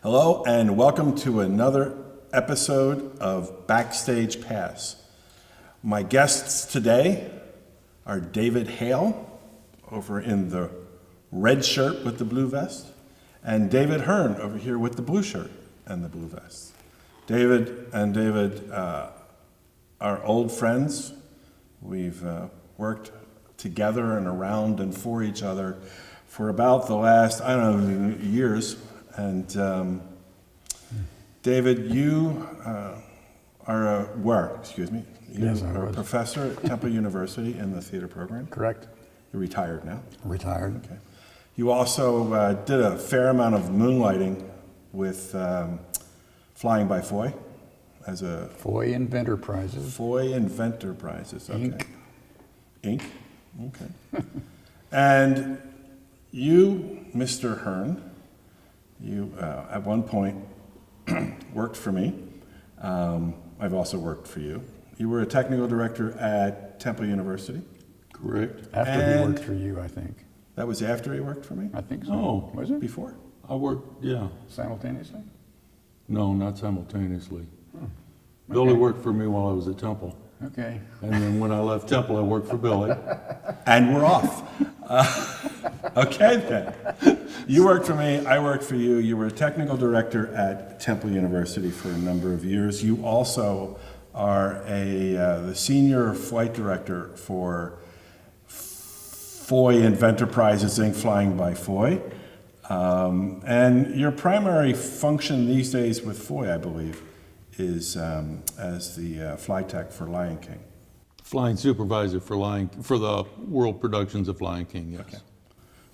Hello and welcome to another episode of Backstage Pass. My guests today are David Hale, over in the red shirt with the blue vest, and David Hearn over here with the blue shirt and the blue vest. David are old friends. We've worked together and around and for each other for about the last, years. And David, you are a professor at Temple University in the theater program. Correct. You're retired now. Retired. Okay. You also did a fair amount of moonlighting with Flying by Foy as a Foy Inventor Prizes. Foy Inventor Prizes. Okay. Inc. Okay. And you, Mr. Hearn, you at one point worked for me. I've also worked for you. You were a technical director at Temple University. Correct. After he worked for you, I think. That was after he worked for me? I think so. Oh. Was it? Before? I worked, yeah. Simultaneously? No, not simultaneously. Oh. Billy worked for me while I was at Temple. Okay. And then when I left Temple, I worked for Billy. And we're off. Okay then. You worked for me, I worked for you. You were a technical director at Temple University for a number of years. You also are the senior flight director for Foy Inventor Prizes, Inc., Flying by Foy. And your primary function these days with Foy, I believe, is as the flight tech for Lion King. Flying supervisor for the world productions of Lion King, yes. Okay.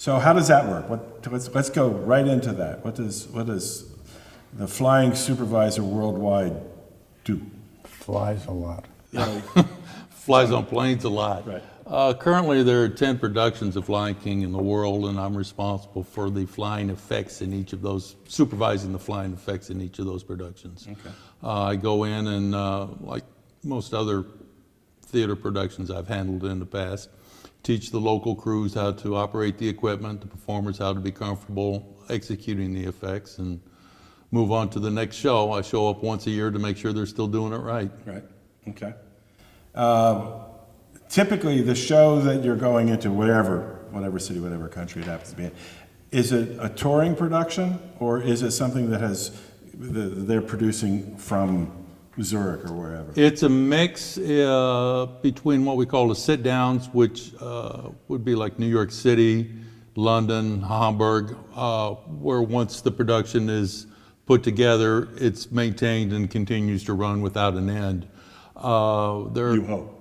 So how does that work? Let's go right into that. What does the flying supervisor worldwide do? Flies a lot. Flies on planes a lot. Right. Currently, there are 10 productions of Lion King in the world, and I'm responsible for the flying effects in each of those, supervising the flying effects in each of those productions. Okay. I go in and, like most other theater productions I've handled in the past, teach the local crews how to operate the equipment, the performers how to be comfortable executing the effects, and move on to the next show. I show up once a year to make sure they're still doing it right. Right. Okay. Typically, the show that you're going into, whatever city, whatever country it happens to be in, is it a touring production, or is it something that they're producing from Zurich or wherever? It's a mix between what we call the sit-downs, which would be like New York City, London, Hamburg, where once the production is put together, it's maintained and continues to run without an end. You hope.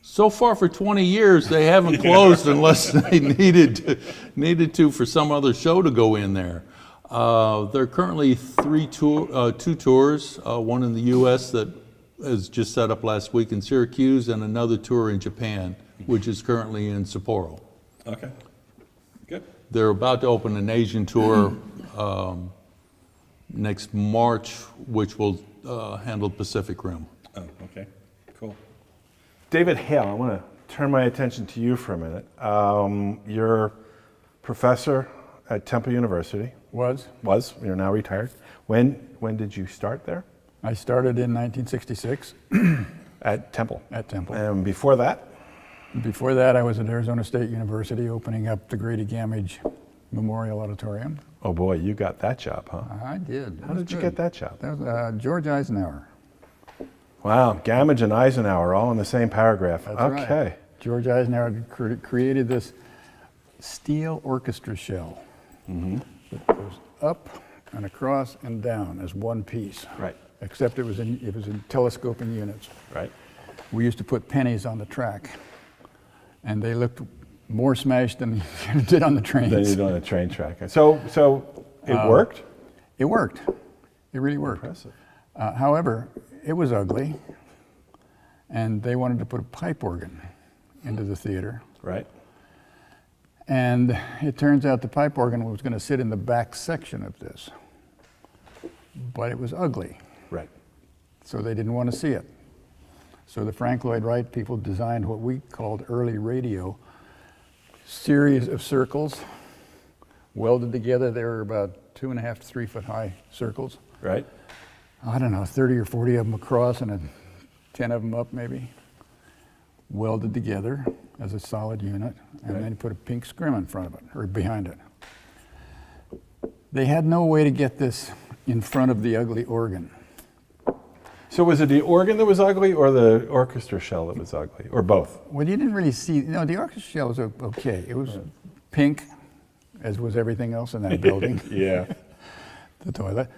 So far for 20 years, they haven't closed unless they needed to for some other show to go in there. There are currently two tours, one in the U.S. that was just set up last week in Syracuse, and another tour in Japan, which is currently in Sapporo. Okay. Good. They're about to open an Asian tour next March, which will handle Pacific Rim. Oh, okay. Cool. David Hale, I want to turn my attention to you for a minute. You're professor at Temple University. Was. You're now retired. When did you start there? I started in 1966. At Temple. At Temple. And before that? Before that, I was at Arizona State University opening up the Grady Gamage Memorial Auditorium. Oh boy, you got that job, huh? I did. How did you get that job? That was George Eisenhower. Wow, Gamage and Eisenhower all in the same paragraph. That's okay. Right. George Eisenhower created this steel orchestra shell. Mm-hmm. It goes up and across and down as one piece. Right. Except it was in telescoping units. Right. We used to put pennies on the track, and they looked more smashed than it did on the trains. They did on a train track. So it worked? It worked. It really worked. Impressive. However, it was ugly, and they wanted to put a pipe organ into the theater. Right. And it turns out the pipe organ was going to sit in the back section of this, but it was ugly. Right. So they didn't want to see it. So the Frank Lloyd Wright people designed what we called early radio, series of circles welded together. They were about 2.5 to 3 foot high circles. Right. I don't know, 30 or 40 of them across and 10 of them up maybe, welded together as a solid unit, and Right. then put a pink scrim in front of it, or behind it. They had no way to get this in front of the ugly organ. So was it the organ that was ugly or the orchestra shell that was ugly, or both? Well, you didn't really see, no, the orchestra shell was okay. It was pink, as was everything else in that building. Yeah. The toilet.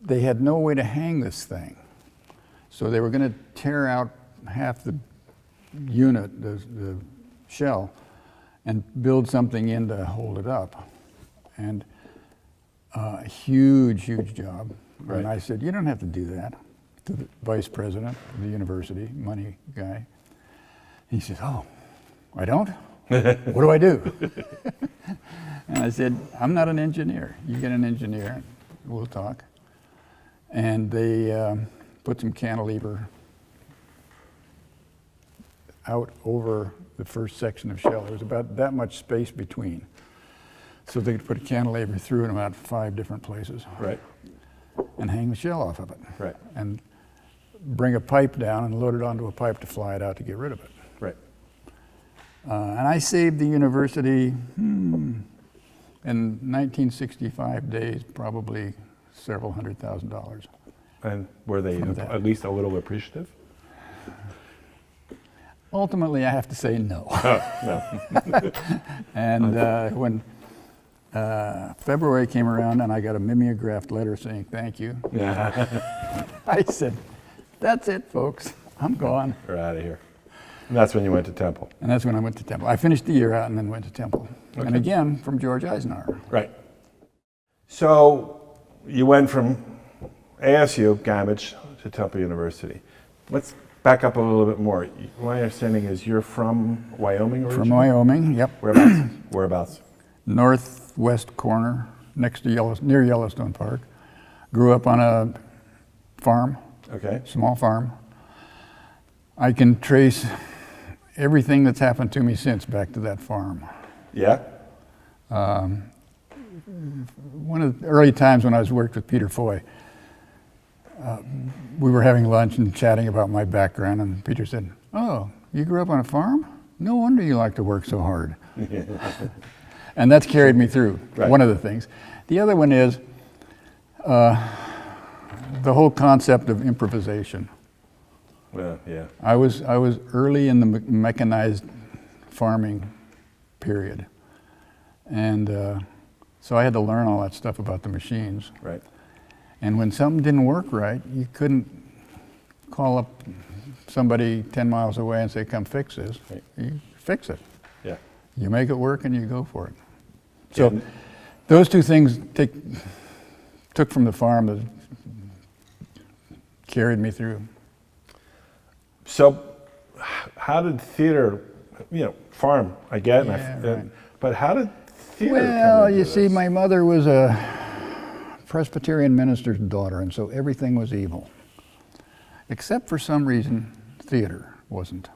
They had no way to hang this thing. So they were going to tear out half the unit, the shell, and build something in to hold it up. And a huge, huge job. Right. And I said, you don't have to do that, to the vice president of the university, money guy. He said, oh, I don't? What do I do? And I said, I'm not an engineer. You get an engineer, we'll talk. And they put some cantilever out over the first section of shell. There was about that much space between. So they could put a cantilever through in about 5 different places. Right. And hang the shell off of it. Right. And bring a pipe down and load it onto a pipe to fly it out to get rid of it. Right. And I saved the university, in 1965 days, probably several $100,000. And were they From that. at least a little appreciative? Ultimately, I have to say no. Oh, no. And when February came around and I got a mimeographed letter saying thank you, Yeah. I said, that's it, folks. I'm gone. We're out of here. And that's when you went to Temple. And that's when I went to Temple. I finished the year out and then went to Temple. And again, from George Eisenhower. Right. So you went from ASU, Gammage, to Temple University. Let's back up a little bit more. My understanding is you're from Wyoming originally? From Wyoming, yep. Whereabouts? Whereabouts? Northwest corner, next to near Yellowstone Park. Grew up on a farm, Okay. small farm. I can trace everything that's happened to me since back to that farm. Yeah? One of the early times when I was worked with Peter Foy, we were having lunch and chatting about my background, and Peter said, oh, you grew up on a farm? No wonder you like to work so hard. And that's carried me through, Right. one of the things. The other one is the whole concept of improvisation. Well, yeah. I was early in the mechanized farming period. And so I had to learn all that stuff about the machines. Right. And when something didn't work right, you couldn't call up somebody 10 miles away and say, come fix this. Right. You fix it. Yeah. You make it work and you go for it. So Yeah. those two things took from the farm that carried me through. So how did theater, farm, I get, Yeah, right. but how did theater Well, come into you see, this? my mother was a Presbyterian minister's daughter, and so everything was evil. Except for some reason, theater wasn't.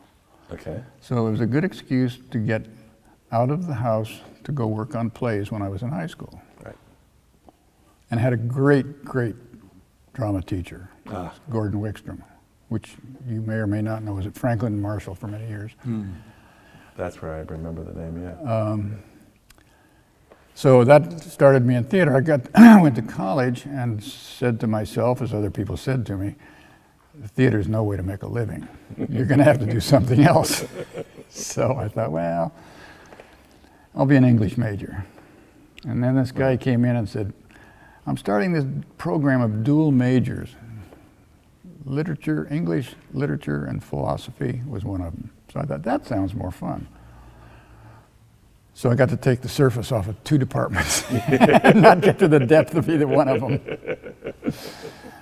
Okay. So it was a good excuse to get out of the house to go work on plays when I was in high school. Right. And had a great, great drama teacher, Ah. Gordon Wickstrom, which you may or may not know was at Franklin and Marshall for many years. That's where I remember the name, yeah. So that started me in theater. I went to college and said to myself, as other people said to me, theater's no way to make a living. You're going to have to do something else. So I thought, well, I'll be an English major. And then this guy came in and said, I'm starting this program of dual majors. Literature, English literature, and philosophy was one of them. So I thought, that sounds more fun. So I got to take the surface off of 2 departments and not get to the depth of either one of them.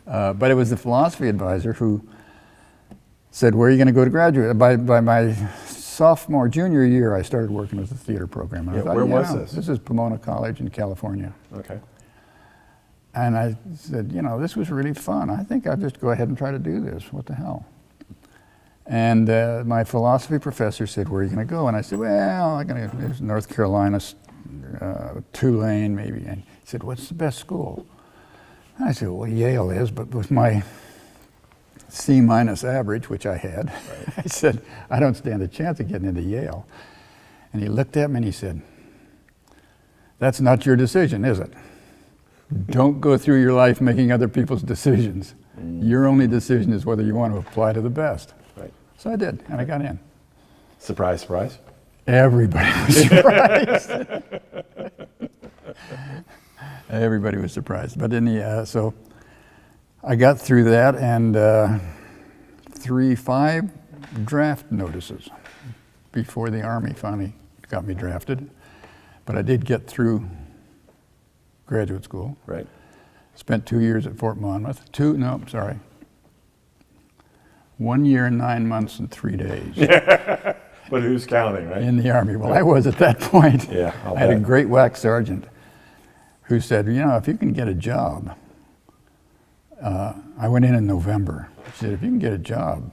But it was the philosophy advisor who said, where are you going to go to graduate? By my sophomore, junior year, I started working with the theater program. And I thought, where was this? This is Pomona College in California. Okay. And I said, this was really fun. I think I'll just go ahead and try to do this. What the hell? And my philosophy professor said, where are you going to go? And I said, well, there's North Carolina Tulane maybe. And he said, what's the best school? I said, well, Yale is, but with my C- average, which I had, right. I said, I don't stand a chance of getting into Yale. And he looked at me and he said, that's not your decision, is it? Don't go through your life making other people's decisions. Your only decision is whether you want to apply to the best. Right. So I did, and I got in. Surprise, surprise. Everybody was surprised. Everybody was surprised. But in the, so I got through that, and 5 draft notices before the Army finally got me drafted. But I did get through graduate school. Right. Spent 2 years at Fort Monmouth. 1 year and 9 months and 3 days. But who's counting, right? In the Army. Well, I was at that point. Yeah, I had a great WAC sergeant who said, you know, if you can get a job, I went in November. He said, if you can get a job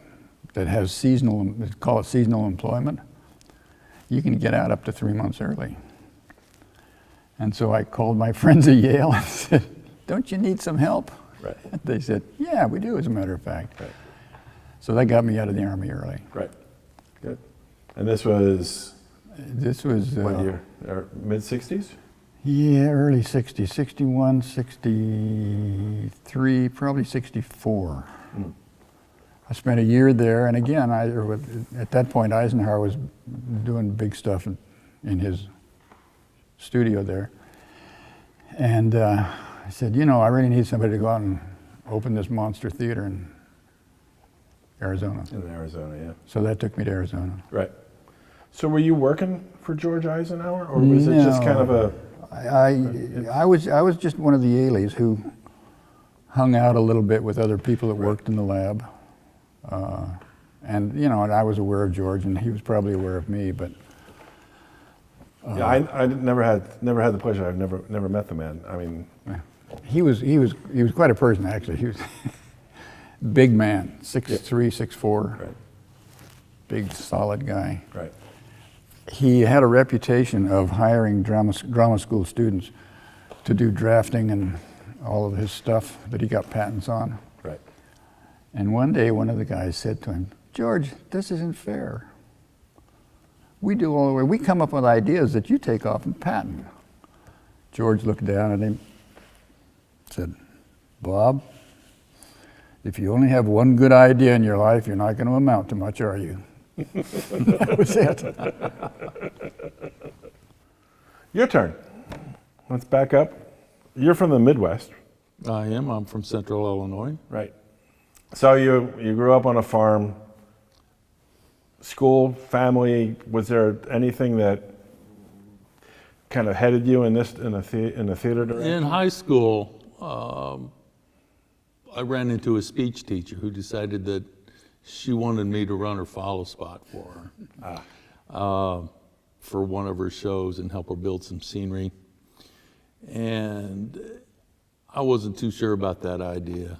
that has seasonal, call it seasonal employment, you can get out up to 3 months early. And so I called my friends at Yale and said, don't you need some help? Right. They said, yeah, we do, as a matter of fact. Right. So that got me out of the Army early. Right. Good. And this was what year? Mid-60s? Yeah, early 60s, 61, 63, probably 64. I spent a year there, and again, at that point, Eisenhower was doing big stuff in his studio there. And I said, you know, I really need somebody to go out and open this monster theater in Arizona. In Arizona, yeah. So that took me to Arizona. Right. So were you working for George Eisenhower, or was it just kind of a... I was just one of the Yaleys who hung out a little bit with other people that worked in the lab. And, you know, and I was aware of George, and he was probably aware of me, but... yeah, I never had the pleasure. I've never met the man. I mean... He was quite a person, actually. He was big man, 6'3", 6'4", Right. big, solid guy. Right. He had a reputation of hiring drama school students to do drafting and all of his stuff that he got patents on. Right. And one day, one of the guys said to him, George, this isn't fair. We do all the way. We come up with ideas that you take off and patent. George looked down at him, said, Bob, if you only have one good idea in your life, you're not going to amount to much, are you? That was it. Your turn. Let's back up. You're from the Midwest. I am. I'm from Central Illinois. Right. So you grew up on a farm. School, family. Was there anything that kind of headed you in the theater direction? In high school, I ran into a speech teacher who decided that she wanted me to run her follow spot for her for one of her shows and help her build some scenery. And I wasn't too sure about that idea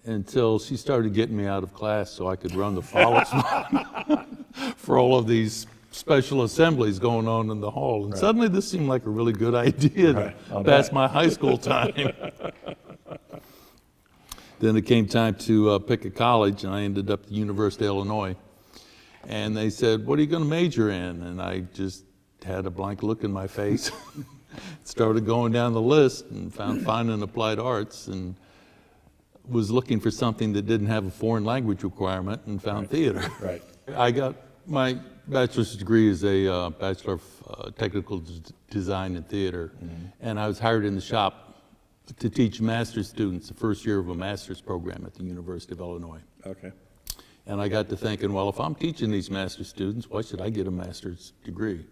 until she started getting me out of class so I could run the follow spot for all of these special assemblies going on in the hall. And suddenly this seemed like a really good idea to pass my high school time. Then it came time to pick a college, and I ended up at the University of Illinois. And they said, what are you going to major in? And I just had a blank look in my face. Started going down the list and found fine and applied arts, and was looking for something that didn't have a foreign language requirement, and found theater. Right. I got my bachelor's degree as a Bachelor of Technical Design in Theater, and I was hired in the shop to teach master's students the first year of a master's program at the University of Illinois. Okay. And I got to thinking, well, if I'm teaching these master's students, why should I get a master's degree?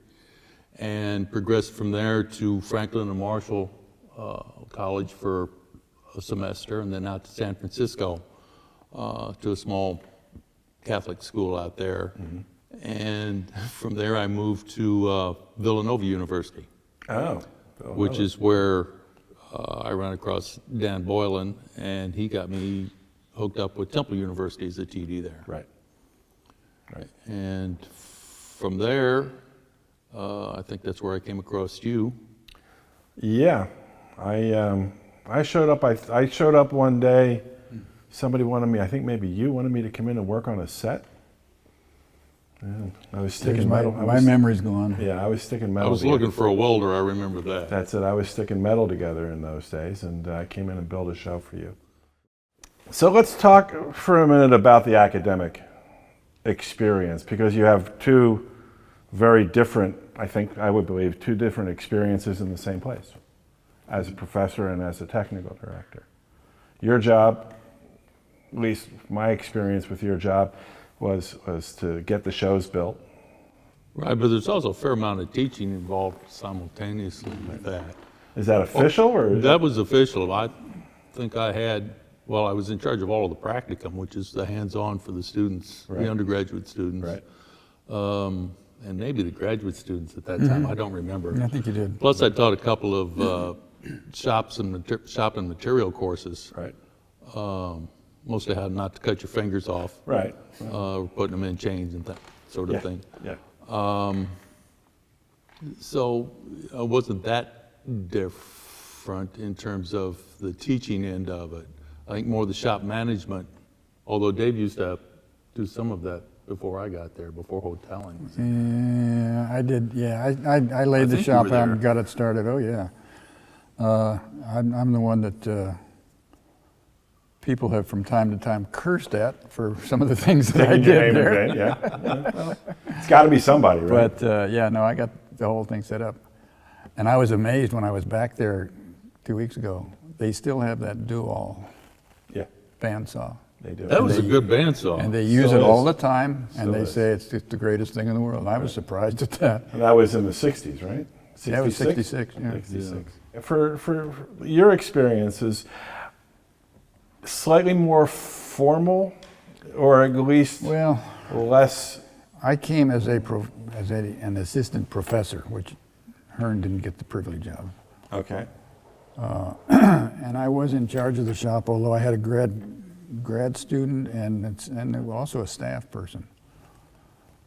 And progressed from there to Franklin and Marshall College for a semester, and then out to San Francisco to a small Catholic school out there. And from there I moved to Villanova University, which is where I ran across Dan Boylan, and he got me hooked up with Temple University as a TD there. Right. Right. And from there, I I think that's where I came across you. Yeah, I showed up. I showed up one day. Somebody wanted me. I think maybe you wanted me to come in and work on a set. And I was sticking metal. My memory's gone. Yeah, I was sticking metal. I was looking for a welder, I remember that. That's it. I was sticking metal together in those days, and I came in and built a show for you. So let's talk for a minute about the academic experience, because you have two very different, I would believe, two different experiences in the same place, as a professor and as a technical director. Your job, at least my experience with your job, was to get the shows built. Right, but there's also a fair amount of teaching involved simultaneously with that. Is that official, or? That was official. I think I was in charge of all of the practicum, which is the hands-on for the students, Right. the undergraduate students. Right. And maybe the graduate students at that time, I don't remember. I think you did. Plus, I taught a couple of shop and material courses. Right. Mostly how not to cut your fingers off. Right. Putting them in chains and that sort of thing. Yeah. So wasn't that different in terms of the teaching end of it? I think more the shop management, although Dave used to do some of that before I got there, before hoteling. Yeah, I did. Yeah, I laid the think you shop were out and there. got it started. Oh yeah, I'm the one that people have from time to time cursed at for some of the things that I Taking your did name there. in vain, yeah. Well, it's got to be somebody, right? But yeah, no, I got the whole thing set up, and I was amazed when I was back there 2 weeks ago. They still have that dual Yeah, bandsaw, they do. That was a good bandsaw. and they use Still it all is. the time, and Still they is. say it's just the greatest thing in the world. I was surprised at that. And that was in the 60s, right? That was 66, yeah. 66. For your experiences, slightly more formal, or at least Well, less. I came as an assistant professor, which Hearn didn't get the privilege of. Okay. And I was in charge of the shop, although I had a grad student and also a staff person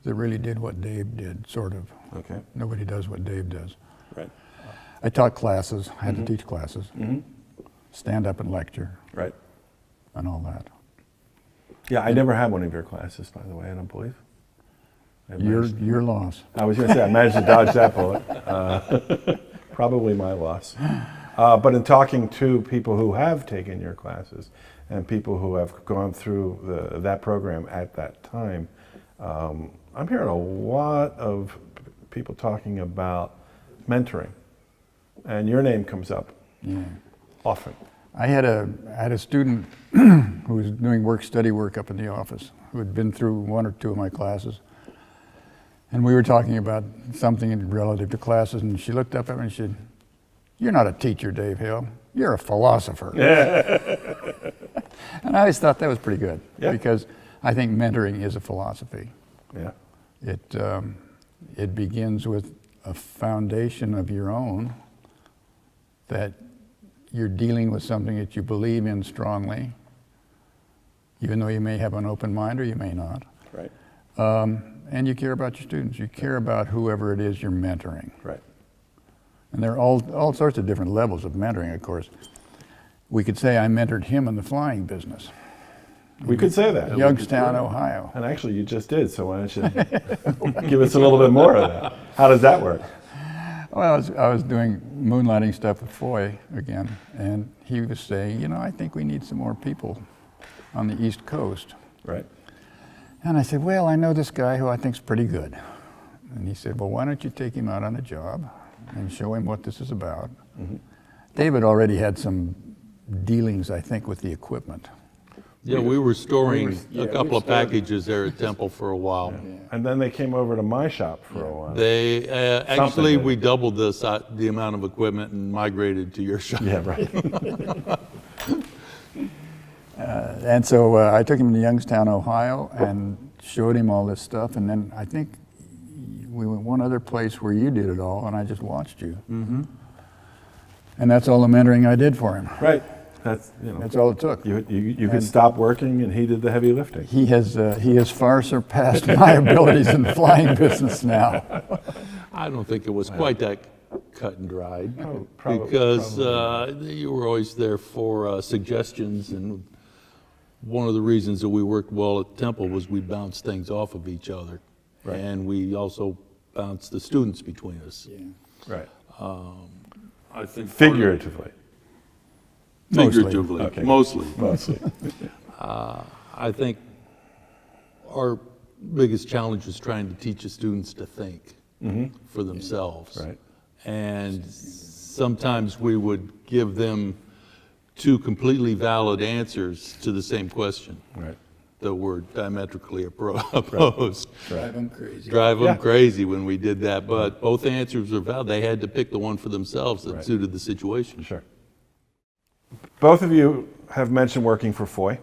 that really did what Dave did, sort of. Okay. Nobody does what Dave does. Right. I taught classes, I had to teach classes, stand up and lecture, Right. and all that. Yeah, I never had one of your classes, by the way. I don't believe. Your loss. I was going to say I managed to dodge that bullet. Probably my loss. But in talking to people who have taken your classes and people who have gone through that program at that time, I'm hearing a lot of people talking about mentoring, and your name comes up often. I had a student who was doing study work up in the office, who had been through one or two of my classes. And we were talking about something relative to classes, and she looked up at me and she said, "You're not a teacher, Dave Hale. You're a philosopher." And I always thought that was pretty good, because I think mentoring is a philosophy. Yeah. It begins with a foundation of your own, that you're dealing with something that you believe in strongly, even though you may have an open mind or you may not. Right. And you care about your students. You care about whoever it is you're mentoring. Right. And there are all sorts of different levels of mentoring, of course. We could say I mentored him in the flying business. We could say that. Youngstown, Ohio. And actually, you just did, so why don't you give us a little bit more of that? How does that work? Well, I was doing moonlighting stuff with Foy again, and he was saying, I think we need some more people on the East Coast. Right. And I said, well, I know this guy who I think's pretty good. And he said, well, why don't you take him out on a job and show him what this is about? David already had some dealings, I think, with the equipment. Yeah, we were storing yeah, a couple we of packages there at Temple for a while. And then they came over to my shop for a while. They actually, did. we doubled the amount of equipment and migrated to your shop. Yeah, right. And so I took him to Youngstown, Ohio, and showed him all this stuff. And then I think we went one other place where you did it all, and I just watched you. And that's all the mentoring I did for him. Right. That's all it took. You could stop working, and he did the heavy lifting. He has far surpassed my abilities in the flying business now. I don't think it was quite that cut and dried, Probably- because you were always there for suggestions, and one of the reasons that we worked well at Temple was we bounced things off of each other, Right. and we also bounced the students between us. Right. I think Figuratively. figuratively, Okay. mostly. Mostly. I think our biggest challenge was trying to teach the students to think for themselves. Right. And sometimes we would give them two completely valid answers to the same question Right. that were diametrically opposed. Drive them crazy. Drive them Yeah. crazy when we did that, but both answers were valid. They had to pick the one for themselves that Right. suited the situation. Sure. Both of you have mentioned working for Foy.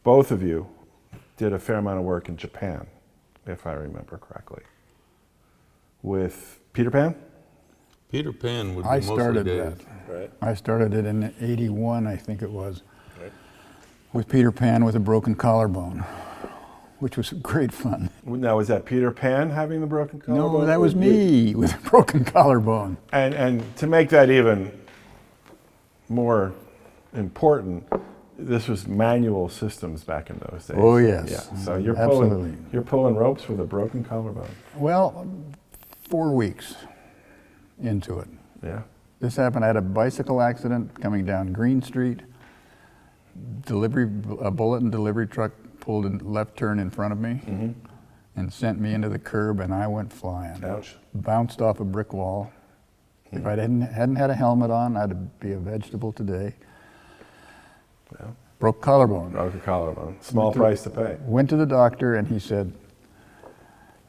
Both of you did a fair amount of work in Japan, if I remember correctly. With Peter Pan? Peter Pan would be I mostly started Dave. that. Right. I started it in '81, I think it was, Right. with Peter Pan with a broken collarbone, which was great fun. Now, was that Peter Pan having the broken collarbone? No, that was me with a broken collarbone. And to make that even more important, this was manual systems back in those days. Oh, yes. Yeah. So you're Absolutely. pulling ropes with a broken collarbone. Well, 4 weeks into it. Yeah. This happened, I had a bicycle accident coming down Green Street. A bulletin delivery truck pulled a left turn in front of me and sent me into the curb, and I went flying. Ouch. Bounced off a brick wall. If I hadn't had a helmet on, I'd be a vegetable today. Yeah. Broke collarbone. Broken collarbone. Small price to pay. Went to the doctor, and he said,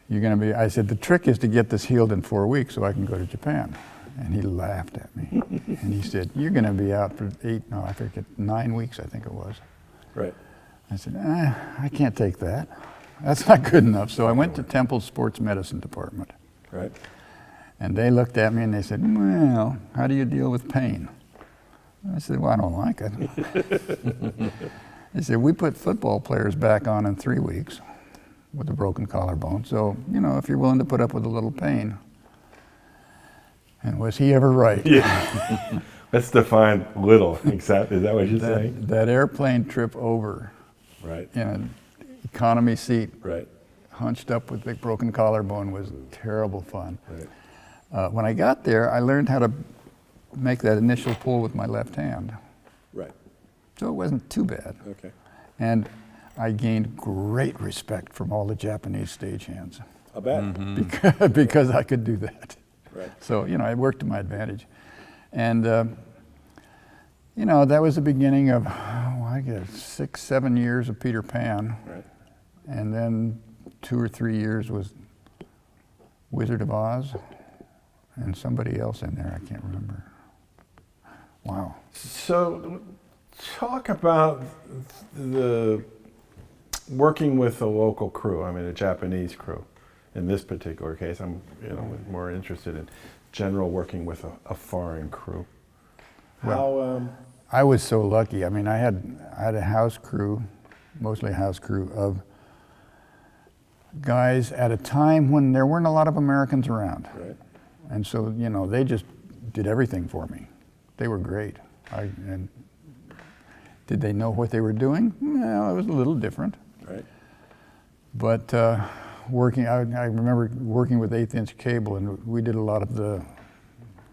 "You're going to be," I said, "The trick is to get this healed in 4 weeks so I can go to Japan." And he laughed at me. And he said, "You're going to be out for 9 weeks, I think it was." Right. I said, I can't take that. That's not good enough. So I went to Temple's sports medicine department. Right. And they looked at me and they said, "Well, how do you deal with pain?" I said, "Well, I don't like it." They said, "We put football players back on in 3 weeks with a broken collarbone. So, if you're willing to put up with a little pain." And was he ever right? Yeah. Let's define little. Exactly. Is that what you're saying? That airplane trip over Right. in an economy seat, Right. hunched up with a broken collarbone, was terrible fun. Right. When I got there, I learned how to make that initial pull with my left hand. Right. So it wasn't too bad. Okay. And I gained great respect from all the Japanese stagehands I bet. because I could do that. Right. So, it worked to my advantage. And, that was the beginning of, I guess, 6, 7 years of Peter Pan. Right. And then 2 or 3 years was Wizard of Oz and somebody else in there, I can't remember. Wow. So, talk about the working with a local crew. I mean, a Japanese crew. In this particular case, I'm more interested in general working with a foreign crew. How? I was so lucky. I mean, I had a house crew, mostly a house crew of guys at a time when there weren't a lot of Americans around. Right. And so, they just did everything for me. They were great. And did they know what they were doing? Well, it was a little different. Right. But I remember working with 1/8-inch cable, and we did a lot of the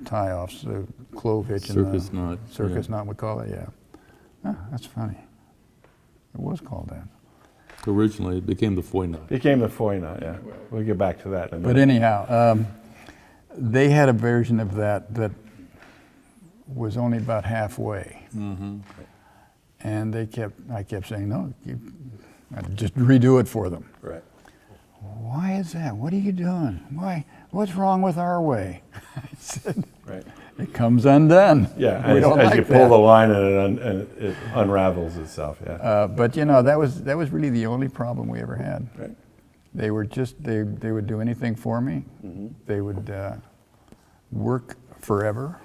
tie-offs, the clove hitch Circus and knot, circus knot, we call it, yeah. That's funny. It was called that. Originally, it became the Foy knot. Became the Foy knot, yeah. We'll get back to that in a But minute. anyhow, they had a version of that was only about halfway. And I kept saying, "No, I'd just redo it for them." Right. "Why is that? What are you doing? Why? What's wrong with our way?" I said, Right. "It comes undone." Yeah, We as, don't as like you pull that. the line and it unravels itself, yeah. But that was really the only problem we ever had. Right. They were they would do anything for me. They would work forever.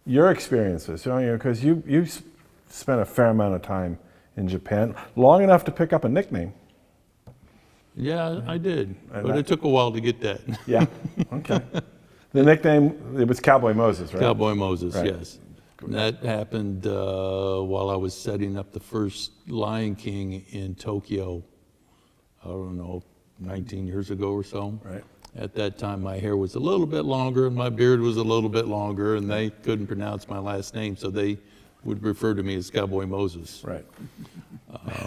Your experiences, because you spent a fair amount of time in Japan, long enough to pick up a nickname. Yeah, I did, And but that- it took a while to get that. Yeah, okay. The nickname, it was Cowboy Moses, right? Cowboy Moses, Right. yes. And that happened while I was setting up the first Lion King in Tokyo, I don't know, 19 years ago or so. Right. At that time, my hair was a little bit longer and my beard was a little bit longer, and they couldn't pronounce my last name, so they would refer to me as Cowboy Moses, Right,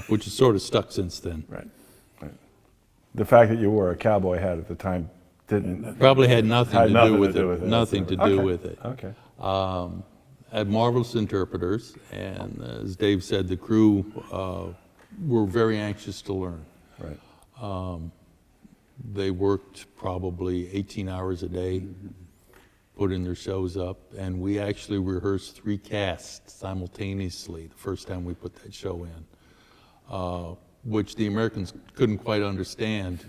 which has sort of stuck since then. right. The fact that you wore a cowboy hat at the time didn't. Probably had nothing Had to nothing do to with do it. with it. Nothing to do Okay. with it. Okay. Had marvelous interpreters, and as Dave said, the crew were very anxious to learn. Right. They worked probably 18 hours a day, putting their shows up, and we actually rehearsed 3 casts simultaneously the first time we put that show in, which the Americans couldn't quite understand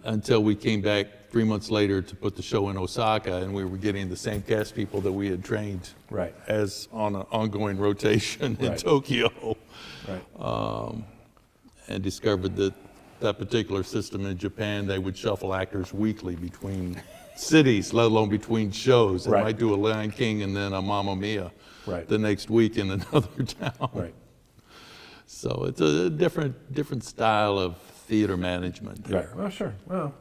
until we came back 3 months later to put the show in Osaka, and we were getting the same cast people that we had trained Right. as on an ongoing rotation in Right. Tokyo, Right. and discovered that that particular system in Japan, they would shuffle actors weekly between cities, let alone between shows. They Right. might do a Lion King and then a Mamma Mia Right. the next week in another town. Right. So it's a different style of theater management there. Right. Well, sure. Well,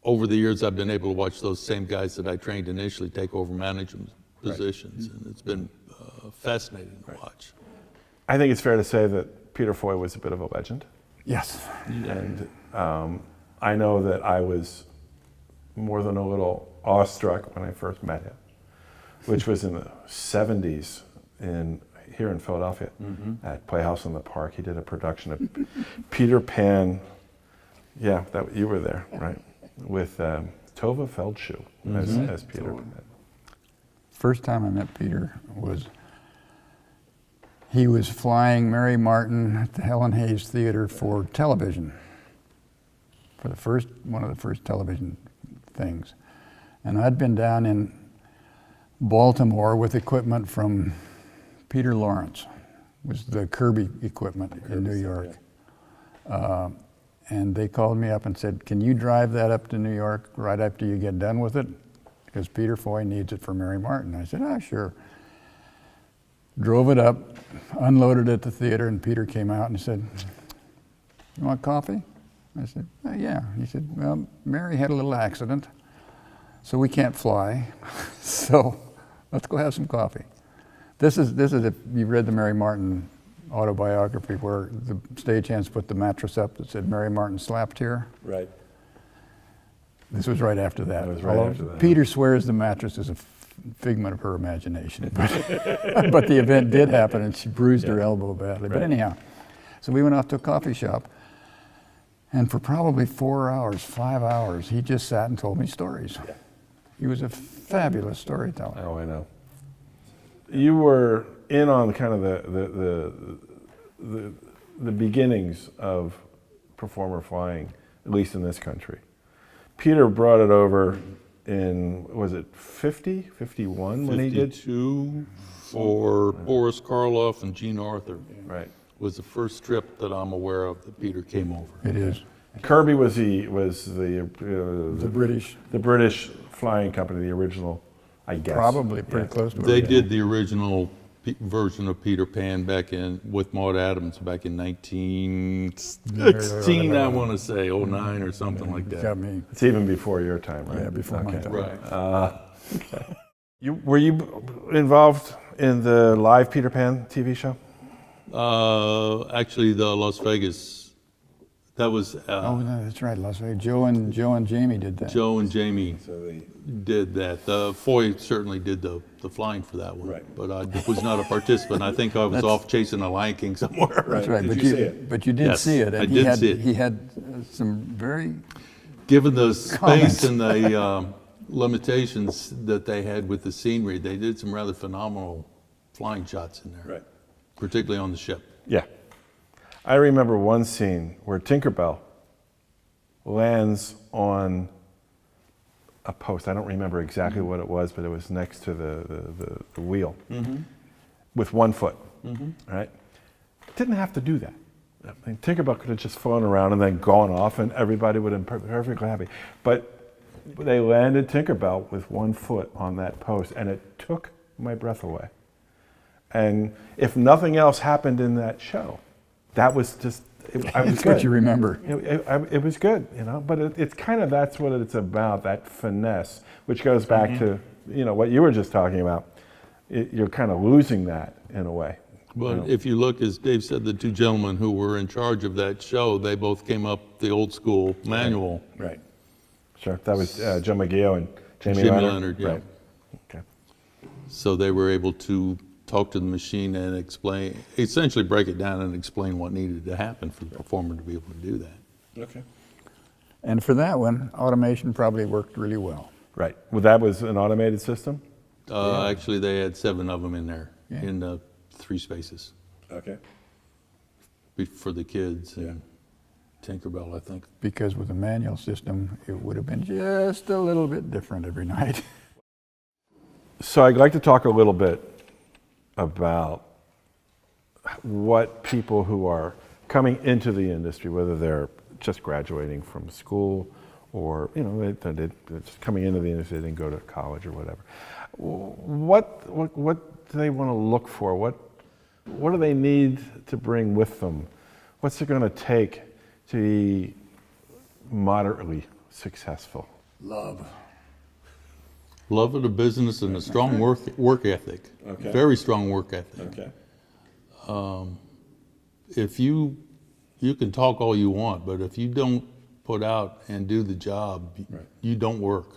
Over the years, I've been able to watch those same guys that I trained initially take over management positions, and it's been fascinating to watch. I think it's fair to say that Peter Foy was a bit of a legend. Yes. And I know that I was more than a little awestruck when I first met him, which was in the 70s here in Philadelphia at Playhouse in the Park. He did a production of Peter Pan. Yeah, you were there, right? With Tova Feldshuh as Peter Pan. First time I met Peter was he was flying Mary Martin at the Helen Hayes Theater for television, for one of the first television things. And I'd been down in Baltimore with equipment from Peter Lawrence, was the Kirby equipment in New York. And they called me up and said, "Can you drive that up to New York right after you get done with it? Because Peter Foy needs it for Mary Martin." I said, "Ah, sure." Drove it up, unloaded at the theater, and Peter came out and said, "You want coffee?" I said, "Yeah." He said, "Well, Mary had a little accident, so we can't fly. So let's go have some coffee." This is if you've read the Mary Martin autobiography where the stagehands put the mattress up that said Mary Martin slapped here. Right. This was right after that. It was right Although after that. Peter swears the mattress is a figment of her imagination, but the event did happen and she bruised her elbow badly. But Right. anyhow, so we went off to a coffee shop, and for probably 4 hours, 5 hours, he just sat and told me stories. Yeah. He was a fabulous storyteller. Oh, I know. You were in on kind of the beginnings of performer flying, at least in this country. Peter brought it over in, was it 50, 51 when he did? 52 for Boris Karloff and Gene Arthur Right. was the first trip that I'm aware of that Peter came over. It is. Kirby was the British. the British flying company, the original, I guess. Probably pretty Yeah. close to it. They did the original version of Peter Pan back in with Maud Adams back in 1916, I want to say, 09 or something like Got that. me. It's even before your time, right? Yeah, before my time. Right. Were you involved in the live Peter Pan TV show? Actually, the Las Vegas. That was Oh, no, that's right, Las Vegas. Joe and Jamie did that. Joe and Jamie did that. Foy certainly did the flying for that one, Right. but I was not a participant. I think I was off chasing a Lion King somewhere. That's right, Did but you see it? but you did Yes, see it. And I did see it. He had some very Given the space Comments. and the limitations that they had with the scenery, they did some rather phenomenal flying shots in there, Right. particularly on the ship. Yeah. I remember one scene where Tinkerbell lands on a post. I don't remember exactly what it was, but it was next to the wheel with one foot, right? Didn't have to do that. I mean, Tinkerbell could have just flown around and then gone off, and everybody would have been perfectly happy. But they landed Tinkerbell with one foot on that post, and it took my breath away. And if nothing else happened in that show, that was just, I was That's good. what you remember. It was good, you know. But it's kind of, that's what it's about, that finesse, which goes back to, you know, what you were just talking about. You're kind of losing that in a way. But if you look, as Dave said, the two gentlemen who were in charge of that show, they both came up the old school manual. Right. Sure. That was Joe McGeo and Jamie Jimmy Leonard. Leonard, yeah. Right. Okay. So they were able to talk to the machine and explain, essentially break it down and explain what needed to happen for the performer to be able to do that. Okay. And for that one, automation probably worked really well. Right. Well, that was an automated system? Actually, they had 7 of them in there, Yeah. in 3 spaces Okay. for the kids and Tinkerbell, I think. Because with a manual system, it would have been just a little bit different every night. So I'd like to talk a little bit about what people who are coming into the industry, whether they're just graduating from school or, you know, they're just coming into the industry, they didn't go to college or whatever. What do they want to look for? What do they need to bring with them? What's it going to take to be moderately successful? Love. Love of the business and a strong work ethic. Okay. Very strong work ethic. Okay. If you can talk all you want, but if you don't put out and do the job, Right. you don't work.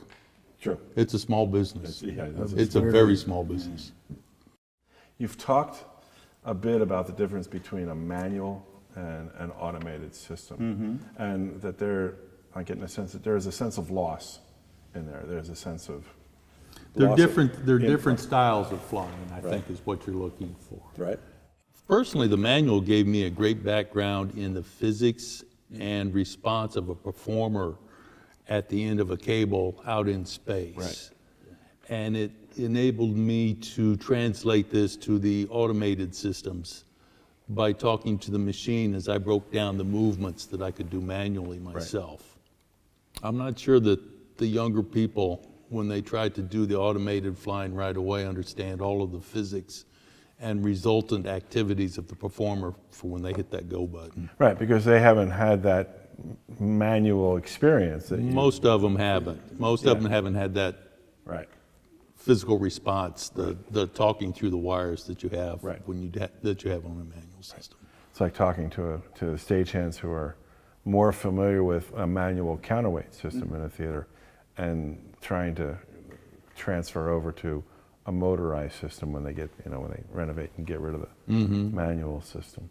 Sure. It's a small business. It's It's a very small business. You've talked a bit about the difference between a manual and an automated system, and that I'm getting a sense that there is a sense of loss in there. There's a sense of They're loss of different. They're input. different styles of flying, I think, is what you're looking for. Right. Personally, the manual gave me a great background in the physics and response of a performer at the end of a cable out in space. Right. And it enabled me to translate this to the automated systems by talking to the machine as I broke down the movements that I could do manually myself. I'm not sure that the younger people, when they try to do the automated flying right away, understand all of the physics and resultant activities of the performer for when they hit that go button. Right, because they haven't had that manual experience. That Most of them haven't. Most of them haven't had that Right. physical response, the talking through the wires that you have Right. when that you have on a manual system. It's like talking to stagehands who are more familiar with a manual counterweight system in a theater and trying to transfer over to a motorized system when they get, when they renovate and get rid of the manual system.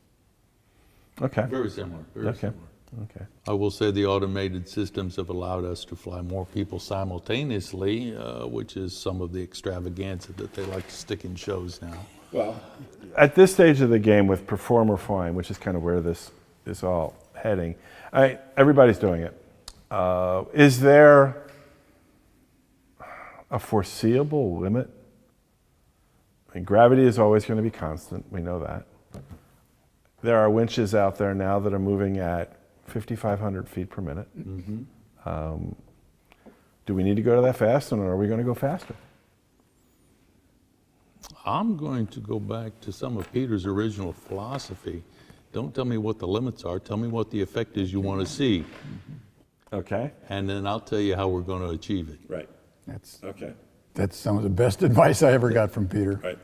Okay. Very similar. Very Okay. similar. Okay. I will say the automated systems have allowed us to fly more people simultaneously, which is some of the extravaganza that they like to stick in shows now. Well, at this stage of the game with performer flying, which is kind of where this is all heading, everybody's doing it. Is there a foreseeable limit? I mean, gravity is always going to be constant. We know that. There are winches out there now that are moving at 5,500 feet per minute. Do we need to go that fast, or are we going to go faster? I'm going to go back to some of Peter's original philosophy. Don't tell me what the limits are. Tell me what the effect is you want to see. Okay. And then I'll tell you how we're going to achieve it. Right. Okay. That's some of the best advice I ever got from Peter. Right.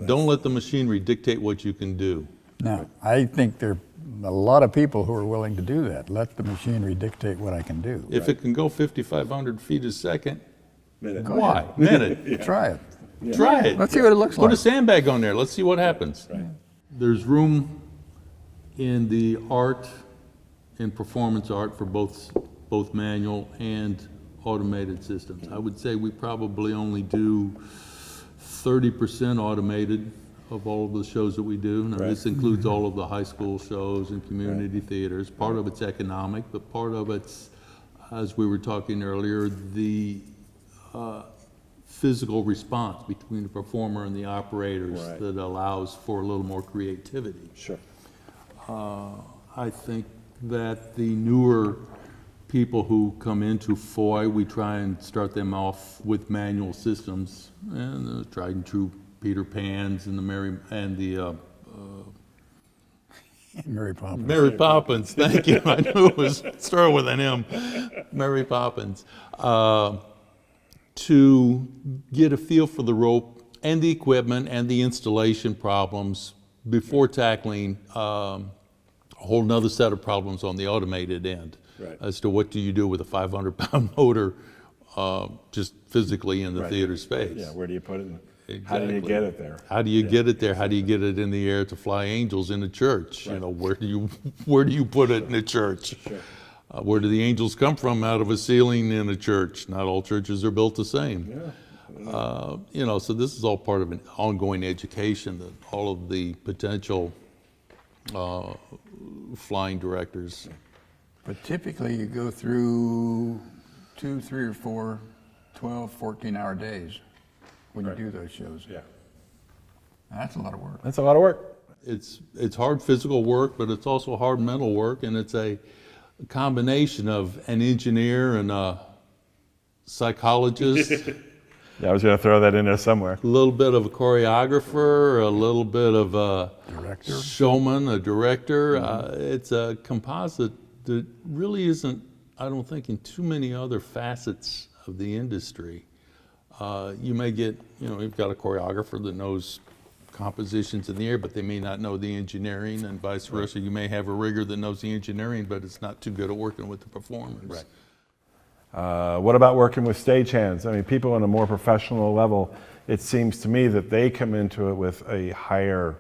Don't let the machinery dictate what you can do. Now, I think there are a lot of people who are willing to do that. Let the machinery dictate what I can do. If it can go 5,500 feet a second, Minute. why? Minute. Try it. Try it. Let's see what it looks Put a like. sandbag on there. Let's see what happens. There's room in the art, in performance art, for both manual and automated systems. I would say we probably only do 30% automated of all of the shows that we do. Now, this includes all of the high school shows and community theaters. Part of it's economic, but part of it's, as we were talking earlier, the physical response between the performer and the operators that allows for a little more creativity. Sure. I think that the newer people who come into Foy, we try and start them off with manual systems, and the tried and true Peter Pans and the Mary Poppins. Thank you. I knew it was started with an M. Mary Poppins. To get a feel for the rope and the equipment and the installation problems before tackling a whole nother set of problems on the automated end. Right. As to what do you do with a 500-pound motor just physically in the Right. theater space. Yeah, where do you put it? Exactly. How do you get it there? How do you get it there? How do you get it in the air to fly angels in a church? Right. You know, where do you put it in a church? Sure. Where do the angels come from? Out of a ceiling in a church. Not all churches are built the same. Yeah. You know, so this is all part of an ongoing education that all of the potential flying directors. But typically you go through 2, 3, or 4, 12, 14-hour days when Right. you do those shows. Yeah. That's a lot of work. That's a lot of work. It's hard physical work, but it's also hard mental work, and it's a combination of an engineer and a psychologist, Yeah, I was going to throw that in there somewhere. a little bit of a choreographer, a little bit of a Director. showman, a director. It's a composite that really isn't, I don't think, in too many other facets of the industry. You may get, you know, you've got a choreographer that knows compositions in the air, but they may not know the engineering, and vice versa. You may have a rigger that knows the engineering, but it's not too good at working with the performance. Right. What about working with stagehands? I mean, people on a more professional level, it seems to me that they come into it with a higher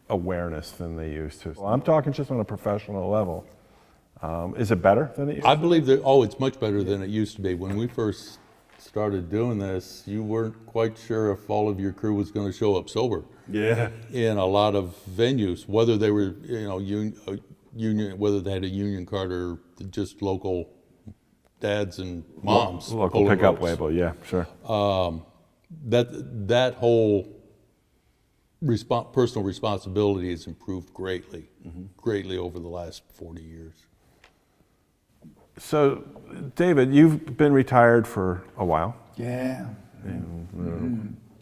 awareness than they used to. Well, I'm talking just on a professional level. Is it better than it used I to believe that, it's much better than it used to be. When we first started doing this, you weren't quite sure if all of your crew was going to show up sober be? Yeah. in a lot of venues, whether they were, you know, union, whether they had a union card or just local dads and moms. Local pulling pickup ropes. label, yeah, sure. That whole personal responsibility has improved greatly, greatly over the last 40 years. So, David, you've been retired for a while. Yeah.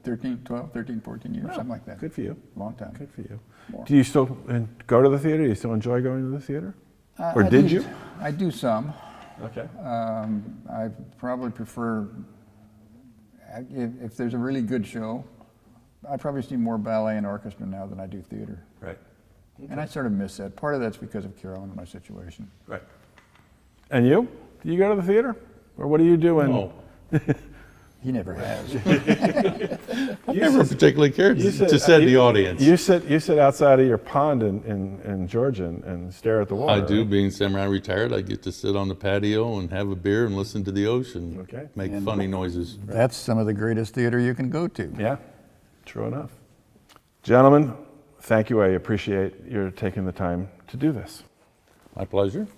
13, 12, 13, 14 years, something like that. Good for you. Long time. Good for you. More. Do you still go to the theater? Do you still enjoy going to the theater? Or I did do- you? I do some. Okay. I probably prefer, if there's a really good show, I probably see more ballet and orchestra now than I do theater. Right. And I sort of miss that. Part of that's because of Carolyn and my situation. Right. And you? Do you go to the theater? Or what do you do when... Oh, He never has. I never particularly cared you to set the audience. You sit outside of your pond in Georgia and stare at the water. I do, right? being semi-retired, I get to sit on the patio and have a beer and listen to the ocean, Okay. make And- funny noises. That's some of the greatest theater you can go to. Yeah, true enough. Gentlemen, thank you. I appreciate your taking the time to do this. My pleasure.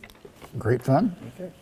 Great fun. Okay.